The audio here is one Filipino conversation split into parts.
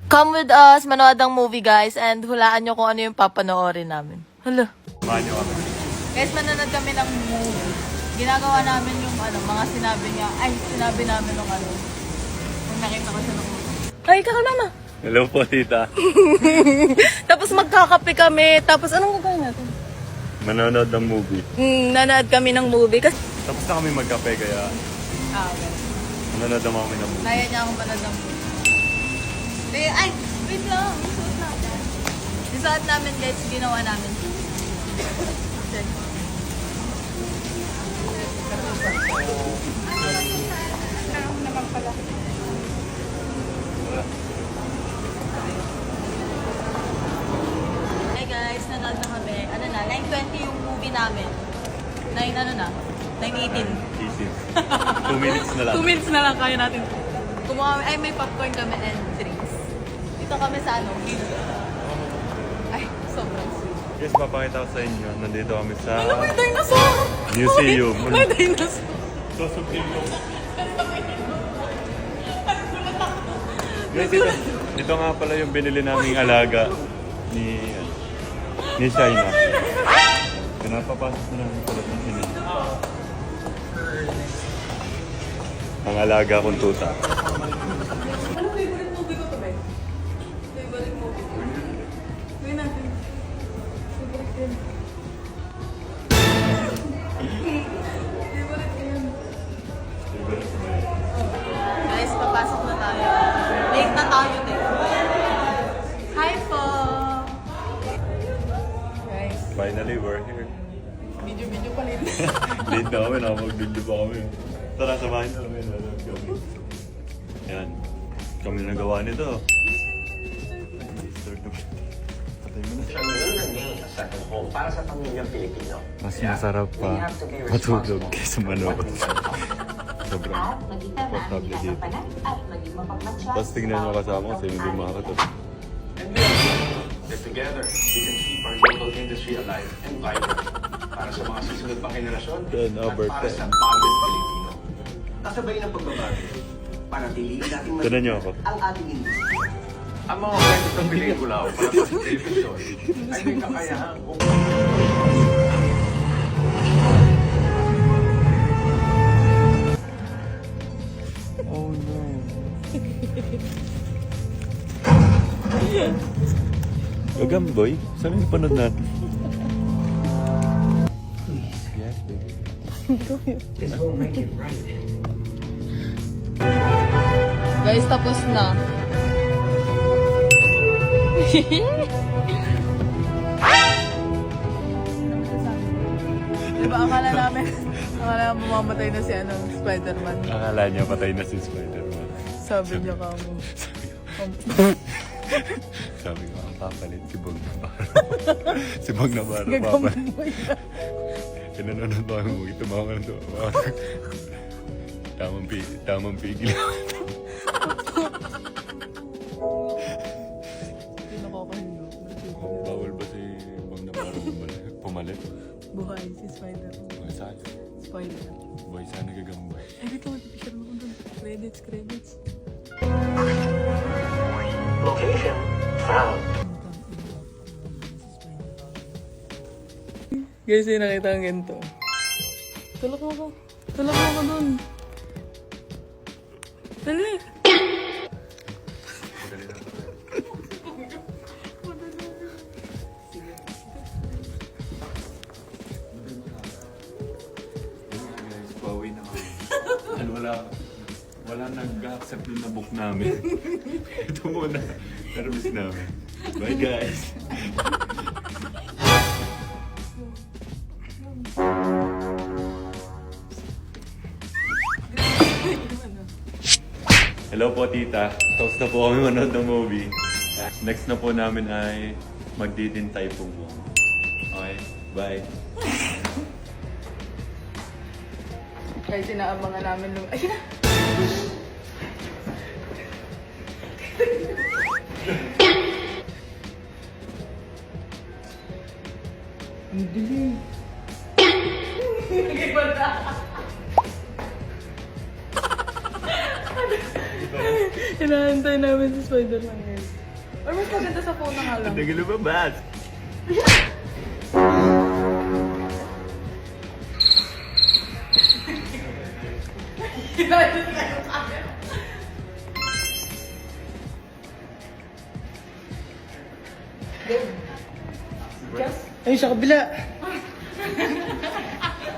Come with us, manood ng movie guys, and hulaan nyo kung ano yung papanoorin namin. Hala. Samahan niyo kami. Guys, manonood kami ng movie. Ginagawa namin yung mga sinabi namin nung kung nakita ko siya nung movie. Ay, kakal mama. Hello po, tita. Tapos magkakape kami. Tapos anong gagawin natin? Manonood ng movie. Nanood kami ng movie. Kasi... Tapos na kami magkape, kaya okay. manonood naman kami ng movie. Naya niya akong manood ng movie. Ay, wait lang. Yung suot natin. Yung suot namin guys, ginawa namin. Check. Naman pala. Hey guys, nanood na kami. 9:20 yung movie namin. 9:18. Easy. 2 minutes na lang. 2 minutes na lang kaya natin. Kumuha, may popcorn kami and drinks. Dito kami sa Grill. Ay, sobrang sweet. Yes, papakita ko sa inyo. Nandito kami sa May dinosaur! museum. May dinosaur! Guys, ito nga pala yung binili naming alaga ni Shaina. Pinapapasok na namin pala ng sinin. Ang alaga kong tuta. Ano favorite movie ko to, Ben? Favorite movie ko? Gawin natin. Favorite ko yun. Favorite ko yun. Guys, papasok na tayo. Late na tayo din. Hi po! Guys, Finally, we're here. video pa rin. Late na kami, nakapag-video pa kami. Tara, samahin na kami. Nanonood kami. Yan. Kami nagawa nito. Start na. Patay mo na. Siya ngayon naging a second home para sa pamilyang Pilipino. Mas masarap pa matulog kaysa manood. Sobrang komportable dito. Tapos tingnan nyo kasama ko sa hindi makakatot. And that together, we can keep our local industry alive and vibrant para sa mga susunod pang henerasyon Then, at para sa pagod Pilipino. Kasabay ng pagbabago, panatiliin natin Tignan nyo ako. ang ating industry. Ang mga kwento ng pelikula o para sa television ay may kakayahang Oh no. Gagamboy? Saan yung panood natin? Yes, baby. This will make it right. Guys, tapos na. Diba akala namin mamamatay na si Spider-Man. Akala niya patay na si Spider-Man. Sabi niya kamo. Sabi ko, ang papalit si Bog Navarro. Si Bog Navarro papalit. Gagamboy na. Pinanonood ba ang movie? Tumawa na tumawa. Tamang pigil. Hindi nakakahiyo. Bawal ba si Bog Navarro pumalit? Buhay si Spider-Man. Buhay saan? Spoiler. Buhay saan nagagambay? Ay, dito mag-picture mo doon. Credits. Location found. Guys, yung nakita ang ganito. Tulak mo ko doon. Dali. Guys, bawi na kami. Dahil wala nag-accept yung nabook namin. Ito muna. Service namin. Bye guys. Hello po tita. Tapos na po kami manood ng movie. Next na po namin ay magdidintay po mo. Okay? Bye. Guys, inaabangan namin nung... Ayun na! Ang dilim. Inaantay namin si Spider-Man ngayon. Or mas maganda sa phone na nga lang. Tagal lumabas. Ay, sa kabila.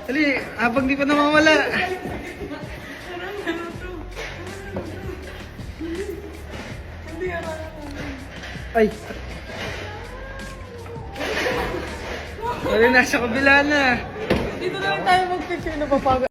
Dali, habang di pa namawala. Ay. Dali, nasa kabila na. Dito na lang tayo mag-picture na papagod.